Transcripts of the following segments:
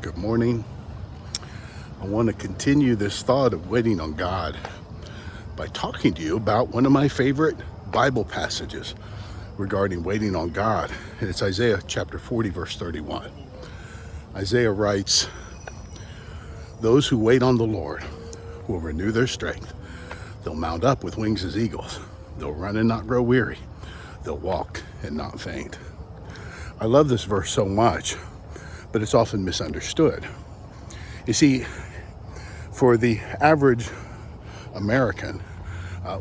Good morning. I want to continue this thought of waiting on God by talking to you about one of my favorite Bible passages regarding waiting on God. And it's Isaiah chapter 40, verse 31. Isaiah writes, "Those who wait on the Lord will renew their strength. They'll mount up with wings as eagles. They'll run and not grow weary. They'll walk and not faint." I love this verse so much, but it's often misunderstood. You see, for the average American,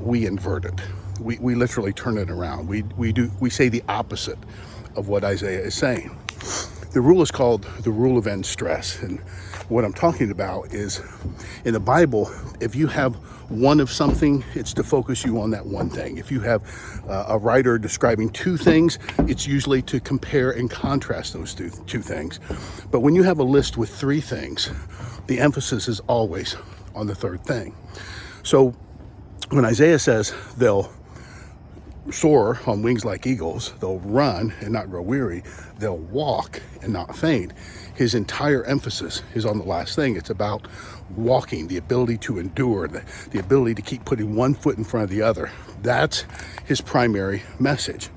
we invert it. We literally turn it around. We say the opposite of what Isaiah is saying. The rule is called the rule of end stress. And what I'm talking about is, in the Bible, if you have one of something, it's to focus you on that one thing. If you have a writer describing two things, it's usually to compare and contrast those two things. But when you have a list with three things, the emphasis is always on the third thing. So when Isaiah says they'll soar on wings like eagles, they'll run and not grow weary, they'll walk and not faint, his entire emphasis is on the last thing. It's about walking, the ability to endure, the ability to keep putting one foot in front of the other. That's his primary message.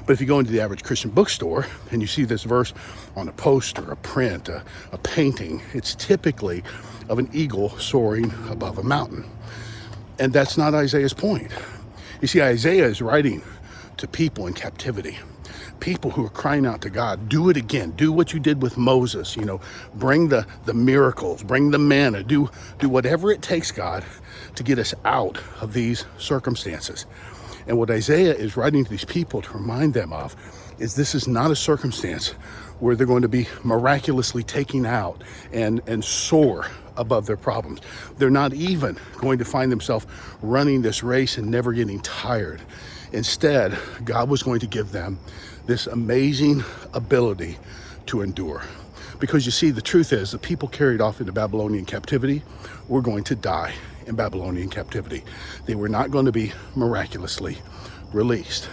But if you go into the average Christian bookstore and you see this verse on a poster, a print, a painting, it's typically of an eagle soaring above a mountain. And that's not Isaiah's point. You see, Isaiah is writing to people in captivity, people who are crying out to God, do it again, do what you did with Moses, bring the miracles, bring the manna, do whatever it takes, God, to get us out of these circumstances. And what Isaiah is writing to these people to remind them of is this is not a circumstance where they're going to be miraculously taken out and soar above their problems. They're not even going to find themselves running this race and never getting tired. Instead, God was going to give them this amazing ability to endure. Because you see, the truth is, the people carried off into Babylonian captivity were going to die in Babylonian captivity. They were not going to be miraculously released.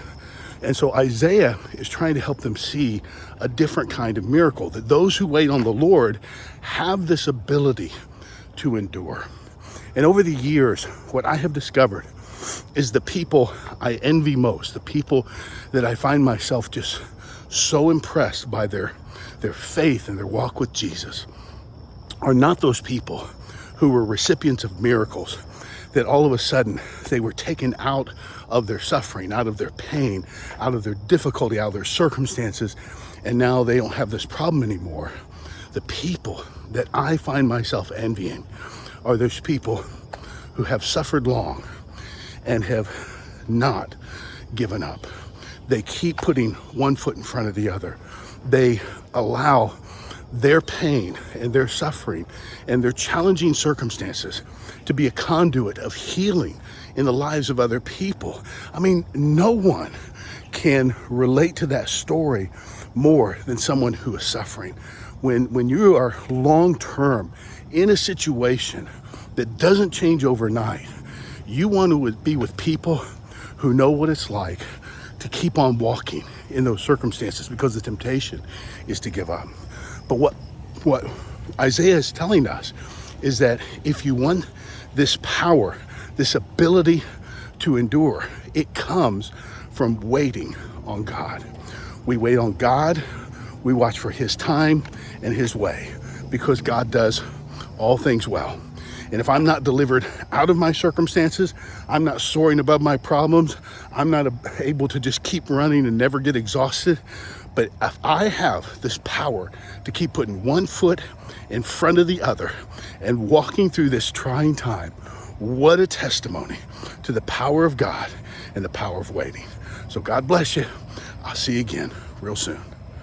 And so Isaiah is trying to help them see a different kind of miracle, that those who wait on the Lord have this ability to endure. And over the years, what I have discovered is the people I envy most, the people that I find myself just so impressed by their faith and their walk with Jesus, are not those people who were recipients of miracles, that all of a sudden they were taken out of their suffering, out of their pain, out of their difficulty, out of their circumstances, and now they don't have this problem anymore. The people that I find myself envying are those people who have suffered long and have not given up. They keep putting one foot in front of the other. They allow their pain and their suffering and their challenging circumstances to be a conduit of healing in the lives of other people. I mean, no one can relate to that story more than someone who is suffering. When you are long-term in a situation that doesn't change overnight, you want to be with people who know what it's like to keep on walking in those circumstances, because the temptation is to give up. But what Isaiah is telling us is that if you want this power, this ability to endure, it comes from waiting on God. We wait on God, we watch for his time and his way, because God does all things well. And if I'm not delivered out of my circumstances, I'm not soaring above my problems, I'm not able to just keep running and never get exhausted. But if I have this power to keep putting one foot in front of the other and walking through this trying time, what a testimony to the power of God and the power of waiting. So God bless you. I'll see you again real soon.